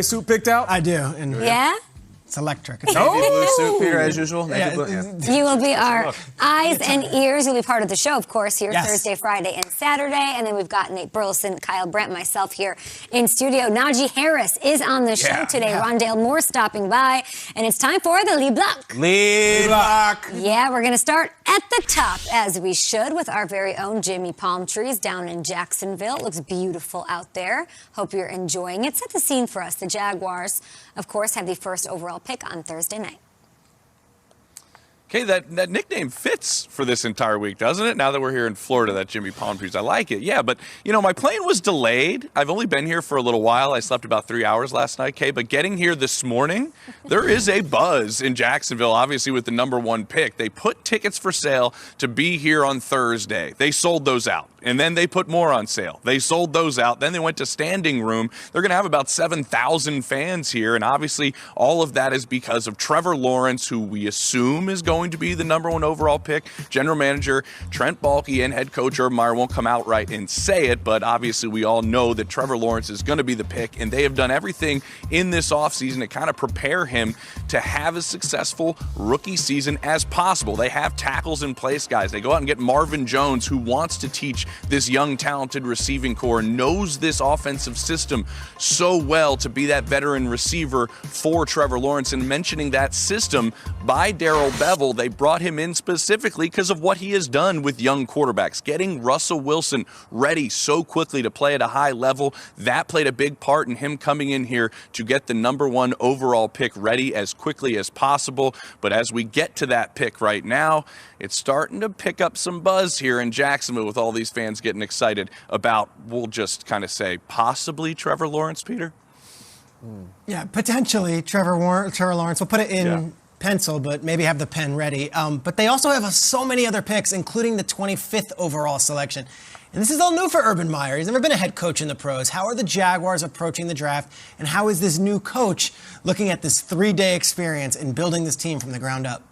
Suit picked out? I do. And Yeah? It's electric. It's No. Navy blue suit, Peter, as usual. Navy blue. Yeah. You will be our eyes and ears. You'll be part of the show, of course, here Yes. Thursday, Friday, and Saturday. And then we've got Nate Burleson, Kyle Brandt, myself here in studio. Najee Harris is on the show today. Rondale Moore stopping by. And it's time for the Lead Block. Lead block. Yeah, we're going to start at the top, as we should, with our very own Jimmy Palm Trees down in Jacksonville. It looks beautiful out there. Hope you're enjoying it. Set the scene for us. The Jaguars, of course, have the first overall pick on Thursday night. Okay, that nickname fits for this entire week, doesn't it? Now that we're here in Florida, that Jimmy Palm Trees, I like it. Yeah, but, you know, my plane was delayed. I've only been here for a little while. I slept about 3 hours last night, Kay. But getting here this morning, there is a buzz in Jacksonville, obviously, with the #1 pick. They put tickets for sale to be here on Thursday. They sold those out. And then they put more on sale. They sold those out. Then they went to standing room. They're going to have about 7,000 fans here. And obviously, all of that is because of Trevor Lawrence, who we assume is going to be the #1 overall pick. General manager Trent Baalke and head coach Urban Meyer won't come out right and say it, but obviously we all know that Trevor Lawrence is going to be the pick, and they have done everything in this offseason to kind of prepare him to have as successful rookie season as possible. They have tackles in place, guys. They go out and get Marvin Jones, who wants to teach this young, talented receiving core, knows this offensive system so well to be that veteran receiver for Trevor Lawrence. And mentioning that system by Darrell Bevell, they brought him in specifically because of what he has done with young quarterbacks, getting Russell Wilson ready so quickly to play at a high level. That played a big part in him coming in here to get the #1 overall pick ready as quickly as possible. But as we get to that pick right now, it's starting to pick up some buzz here in Jacksonville with all these fans getting excited about, we'll just kind of say, possibly Trevor Lawrence, Peter? Yeah, potentially Trevor Lawrence. We'll put it in pencil, but maybe have the pen ready. But they also have so many other picks, including the 25th overall selection. And this is all new for Urban Meyer. He's never been a head coach in the pros. How are the Jaguars approaching the draft? And how is this new coach looking at this 3-day experience and building this team from the ground up?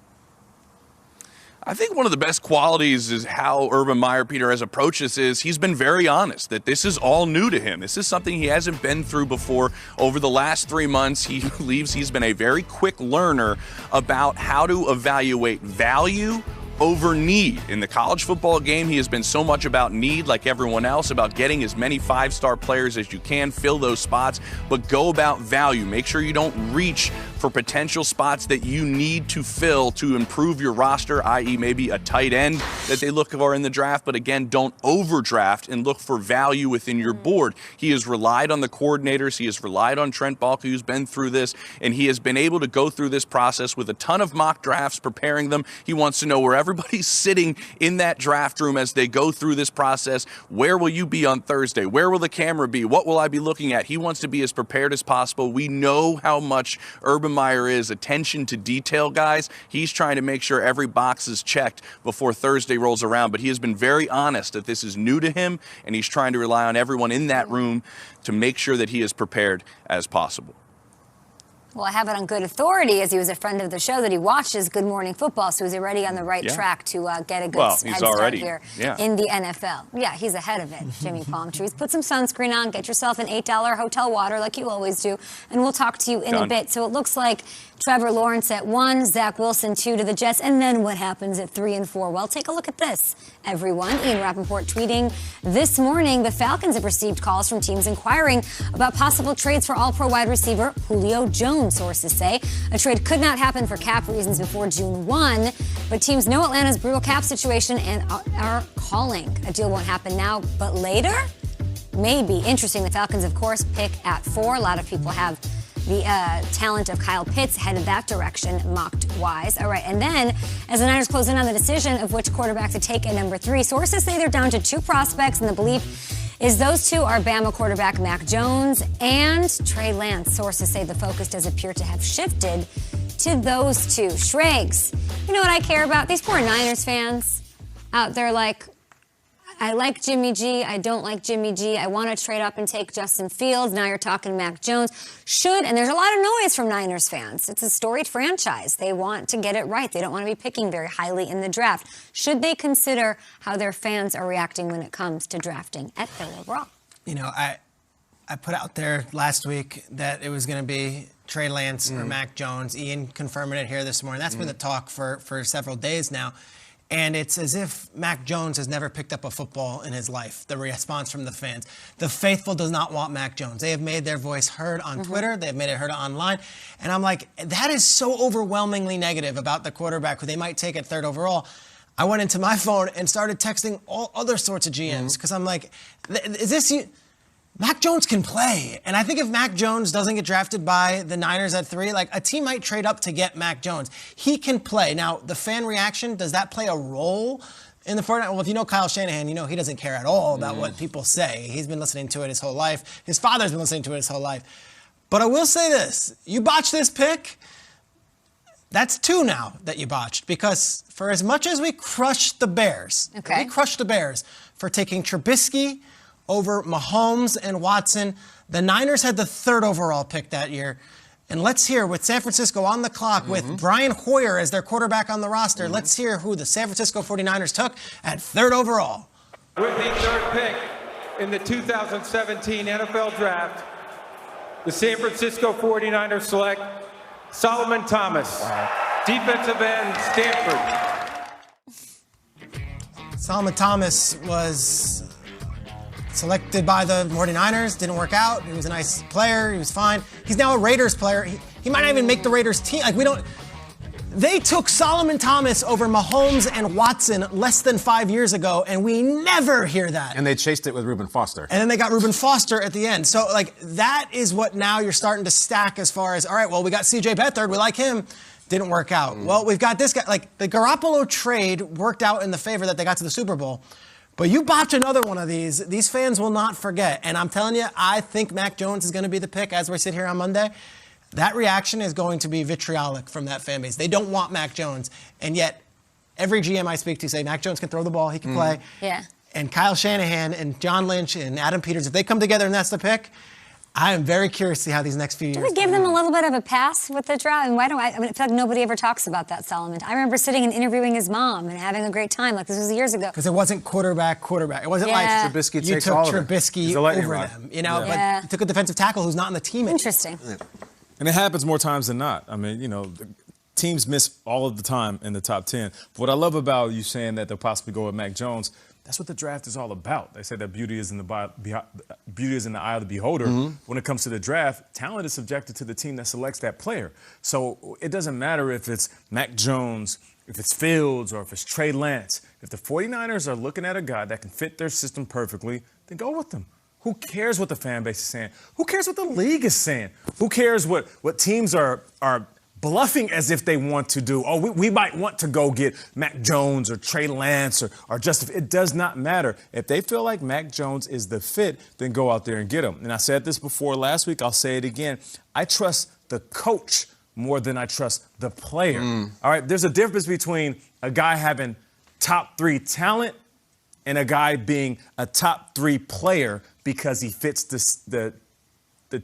I think one of the best qualities is how Urban Meyer, Peter, has approached this is he's been very honest that this is all new to him. This is something he hasn't been through before. Over the last 3 months, he believes he's been a very quick learner about how to evaluate value over need. In the college football game, he has been so much about need, like everyone else, about getting as many 5-star players as you can, fill those spots, but go about value. Make sure you don't reach for potential spots that you need to fill to improve your roster, i.e. maybe a tight end that they look for in the draft, but again, don't overdraft and look for value within your board. He has relied on the coordinators. He has relied on Trent Baalke, who's been through this, and he has been able to go through this process with a ton of mock drafts, preparing them. He wants to know where everybody's sitting in that draft room as they go through this process. Where will you be on Thursday? Where will the camera be? What will I be looking at? He wants to be as prepared as possible. We know how much Urban Meyer is attention to detail, guys. He's trying to make sure every box is checked before Thursday rolls around, but he has been very honest that this is new to him, and he's trying to rely on everyone in that room to make sure that he is prepared as possible. Well, I have it on good authority, as he was a friend of the show, that he watches Good Morning Football, so he's already on the right track to get a good head start here in the NFL. Yeah, he's ahead of it, Jimmy Palm Trees. Put some sunscreen on, get yourself an $8 hotel water like you always do, and we'll talk to you in a bit. So it looks like Trevor Lawrence at 1, Zach Wilson 2 to the Jets, and then what happens at 3 and 4? Well, take a look at this, everyone. Ian Rappaport tweeting this morning, the Falcons have received calls from teams inquiring about possible trades for all-pro wide receiver Julio Jones, sources say. A trade could not happen for cap reasons before June 1, but teams know Atlanta's brutal cap situation and are calling. A deal won't happen now, but later? Maybe. Interesting. The Falcons, of course, pick at 4. A lot of people have the talent of Kyle Pitts headed that direction, mocked-wise. All right, and then, as the Niners close in on the decision of which quarterback to take at number 3, sources say they're down to 2 prospects, and the belief is those 2 are Bama quarterback Mac Jones and Trey Lance. Sources say the focus does appear to have shifted to those 2. Schrags, you know what I care about? These poor Niners fans out there like, I like Jimmy G. I don't like Jimmy G. I want to trade up and take Justin Fields. Now you're talking Mac Jones. And there's a lot of noise from Niners fans. It's a storied franchise. They want to get it right. They don't want to be picking very highly in the draft. Should they consider how their fans are reacting when it comes to drafting at 3rd overall? You know, I put out there last week that it was going to be Trey Lance or Mac Jones. Ian confirming it here this morning. That's been the talk for several days now. And it's as if Mac Jones has never picked up a football in his life, the response from the fans. The faithful does not want Mac Jones. They have made their voice heard on Twitter. They have made it heard online. And I'm like, that is so overwhelmingly negative about the quarterback who they might take at 3rd overall. I went into my phone and started texting all other sorts of GMs because I'm like, is this you? Mac Jones can play. And I think if Mac Jones doesn't get drafted by the Niners at 3, like a team might trade up to get Mac Jones. He can play. Now, the fan reaction, does that play a role in the 49ers? Well, if you know Kyle Shanahan, you know he doesn't care at all about what people say. He's been listening to it his whole life. His father's been listening to it his whole life. But I will say this. You botched this pick. That's 2 now that you botched. Because for as much as we crushed the Bears, for taking Trubisky over Mahomes and Watson, the Niners had the 3rd overall pick that year. And let's hear, with San Francisco on the clock, with Brian Hoyer as their quarterback on the roster, let's hear who the San Francisco 49ers took at 3rd overall. With the 3rd pick in the 2017 NFL Draft, the San Francisco 49ers select Solomon Thomas, defensive end, Stanford. Solomon Thomas was selected by the 49ers, didn't work out. He was a nice player, he was fine. He's now a Raiders player. He might not even make the Raiders team. They took Solomon Thomas over Mahomes and Watson less than 5 years ago, and we never hear that. And they chased it with Reuben Foster. And then they got Reuben Foster at the end. So, that is what now you're starting to stack as far as, all right, well, we got C.J. Beathard, we like him. Didn't work out. Well, we've got this guy. The Garoppolo trade worked out in the favor that they got to the Super Bowl. But you botch another one of these fans will not forget. And I'm telling you, I think Mac Jones is going to be the pick as we sit here on Monday. That reaction is going to be vitriolic from that fan base. They don't want Mac Jones. And yet, every GM I speak to say Mac Jones can throw the ball, he can play. Yeah. And Kyle Shanahan and John Lynch and Adam Peters, if they come together and that's the pick, I am very curious to see how these next few years. Do we give them a little bit of a pass with the draft? And why don't I feel like nobody ever talks about that, Solomon. I remember sitting and interviewing his mom and having a great time. This was years ago. Because it wasn't quarterback. It wasn't like Trubisky you takes took all of Trubisky over them. But you took a defensive tackle who's not on the team. Interesting. And it happens more times than not. I mean, teams miss all of the time in the top 10. But what I love about you saying that they'll possibly go with Mac Jones, that's what the draft is all about. They say that beauty is in the eye of the beholder. When it comes to the draft, talent is subjected to the team that selects that player. So it doesn't matter if it's Mac Jones, if it's Fields, or if it's Trey Lance. If the 49ers are looking at a guy that can fit their system perfectly, then go with them. Who cares what the fan base is saying? Who cares what the league is saying? Who cares what teams are bluffing as if they want to do? Oh, we might want to go get Mac Jones or Trey Lance or Justin. It does not matter. If they feel like Mac Jones is the fit, then go out there and get him. And I said this before last week. I'll say it again. I trust the coach more than I trust the player. All right, there's a difference between a guy having top 3 talent and a guy being a top 3 player because he fits the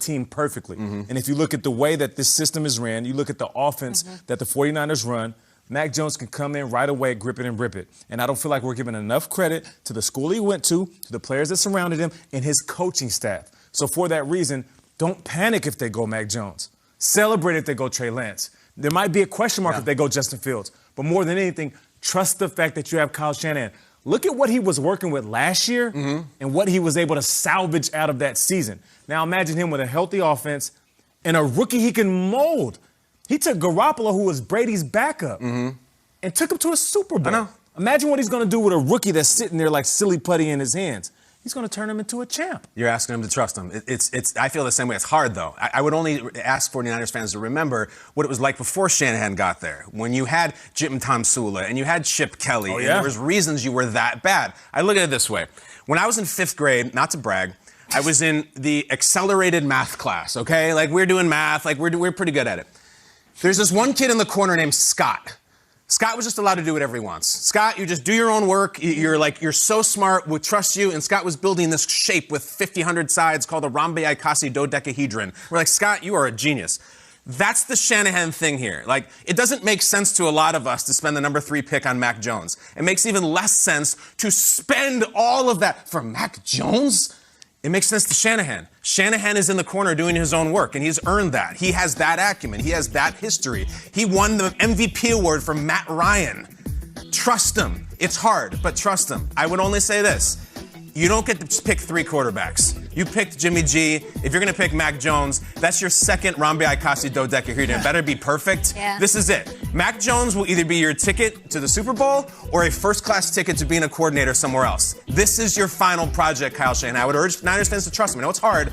team perfectly. And if you look at the way that this system is ran, you look at the offense that the 49ers run, Mac Jones can come in right away, grip it and rip it. And I don't feel like we're giving enough credit to the school he went to the players that surrounded him, and his coaching staff. So for that reason, don't panic if they go Mac Jones. Celebrate if they go Trey Lance. There might be a question mark if they go Justin Fields. But more than anything, trust the fact that you have Kyle Shanahan. Look at what he was working with last year and what he was able to salvage out of that season. Now imagine him with a healthy offense and a rookie he can mold. He took Garoppolo, who was Brady's backup, and took him to a Super Bowl. I know. Imagine what he's going to do with a rookie that's sitting there like silly putty in his hands. He's going to turn him into a champ. You're asking him to trust him. I feel the same way. It's hard, though. I would only ask 49ers fans to remember what it was like before Shanahan got there, when you had Jim Tomsula and you had Chip Kelly, and there was reasons you were that bad. I look at it this way. When I was in 5th grade, not to brag, I was in the accelerated math class, okay? We're doing math. We're pretty good at it. There's this one kid in the corner named Scott. Scott was just allowed to do whatever he wants. Scott, you just do your own work. You're so smart. We trust you. And Scott was building this shape with 100 sides called a rhomboicasi dodecahedron. We're like, Scott, you are a genius. That's the Shanahan thing here. It doesn't make sense to a lot of us to spend the number 3 pick on Mac Jones. It makes even less sense to spend all of that for Mac Jones. It makes sense to Shanahan. Shanahan is in the corner doing his own work, and he's earned that. He has that acumen. He has that history. He won the MVP award from Matt Ryan. Trust him. It's hard, but trust him. I would only say this. You don't get to pick 3 quarterbacks. You picked Jimmy G. If you're going to pick Mac Jones, that's your second Rambi Akasi dodecahedron. It better be perfect. Yeah. This is it. Mac Jones will either be your ticket to the Super Bowl or a first-class ticket to being a coordinator somewhere else. This is your final project, Kyle Shanahan. I would urge Niners fans to trust him. I know it's hard.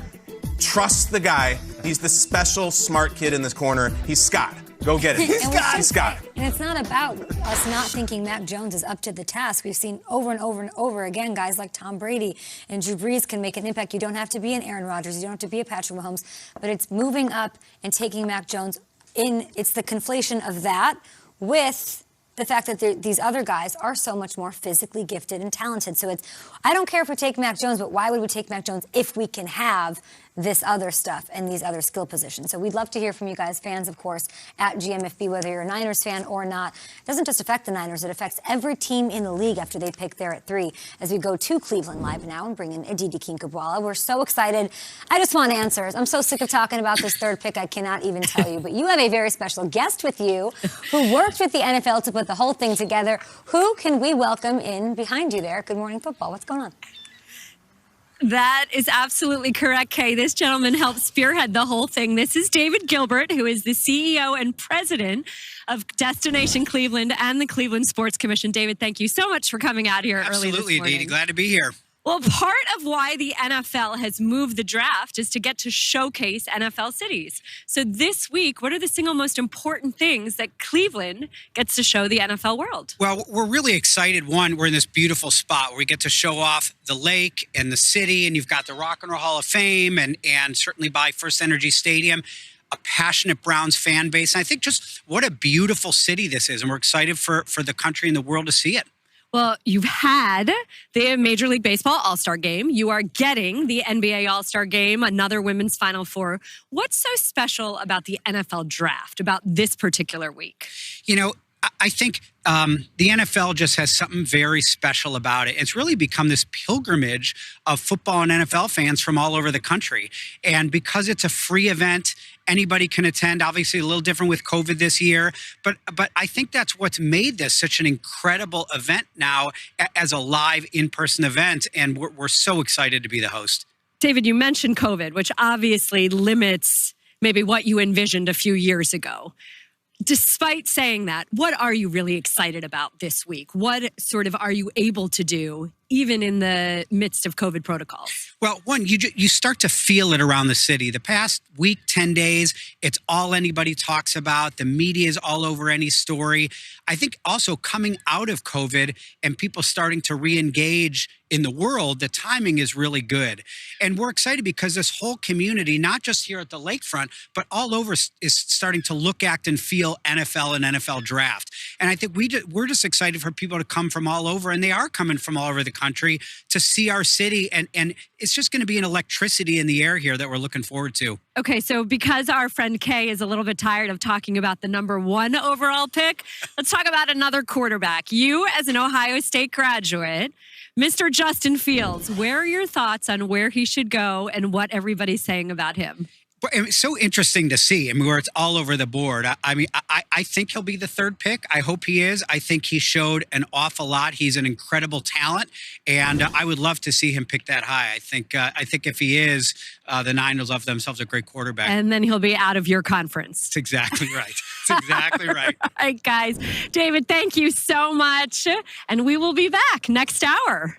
Trust the guy. He's the special, smart kid in this corner. He's Scott. Go get it. He's Scott. And it's not about us not thinking Mac Jones is up to the task. We've seen over and over and over again, guys like Tom Brady and Drew Brees can make an impact. You don't have to be an Aaron Rodgers. You don't have to be a Patrick Mahomes. But it's moving up and taking Mac Jones in. It's the conflation of that with the fact that these other guys are so much more physically gifted and talented. So I don't care if we take Mac Jones, but why would we take Mac Jones if we can have this other stuff and these other skill positions? So we'd love to hear from you guys, fans, of course, at GMFB, whether you're a Niners fan or not. It doesn't just affect the Niners, it affects every team in the league after they pick there at 3. As we go to Cleveland Live now and bring in Aditi Kinkabwala. We're so excited. I just want answers. I'm so sick of talking about this third pick, I cannot even tell you. But you have a very special guest with you who worked with the NFL to put the whole thing together. Who can we welcome in behind you there? Good Morning Football. What's going on? That is absolutely correct, Kay. This gentleman helped spearhead the whole thing. This is David Gilbert, who is the CEO and president of Destination Cleveland and the Cleveland Sports Commission. David, thank you so much for coming out here early this morning. Absolutely, Aditi. Glad to be here. Well, part of why the NFL has moved the draft is to get to showcase NFL cities. So this week, what are the single most important things that Cleveland gets to show the NFL world? Well, we're really excited. One, we're in this beautiful spot where we get to show off the lake and the city, and you've got the Rock and Roll Hall of Fame and certainly by First Energy Stadium, a passionate Browns fan base. And I think just what a beautiful city this is, and we're excited for the country and the world to see it. Well, you've had the Major League Baseball All-Star Game. You are getting the NBA All-Star Game, another women's Final Four. What's so special about the NFL draft, about this particular week? You know, I think the NFL just has something very special about it. It's really become this pilgrimage of football and NFL fans from all over the country. And because it's a free event, anybody can attend. Obviously, a little different with COVID this year. But I think that's what's made this such an incredible event now as a live in-person event. And we're so excited to be the host. David, you mentioned COVID, which obviously limits maybe what you envisioned a few years ago. Despite saying that, what are you really excited about this week? What sort of are you able to do, even in the midst of COVID protocols? Well, one, you start to feel it around the city. The past week, 10 days, it's all anybody talks about. The media is all over any story. I think also coming out of COVID and people starting to re-engage in the world, the timing is really good. And we're excited because this whole community, not just here at the lakefront, but all over is starting to look, act, and feel NFL and NFL draft. And I think we're just excited for people to come from all over, and they are coming from all over the country to see our city. And it's just going to be an electricity in the air here that we're looking forward to. Okay, so because our friend Kay is a little bit tired of talking about the #1 overall pick, let's talk about another quarterback. You, as an Ohio State graduate, Mr. Justin Fields, where are your thoughts on where he should go and what everybody's saying about him? It's so interesting to see. I mean, where it's all over the board. I think he'll be the third pick. I hope he is. I think he showed an awful lot. He's an incredible talent, and I would love to see him pick that high. I think if he is, the Niners will have themselves a great quarterback. And then he'll be out of your conference. That's exactly right. That's exactly right. All right, guys. David, thank you so much, and we will be back next hour.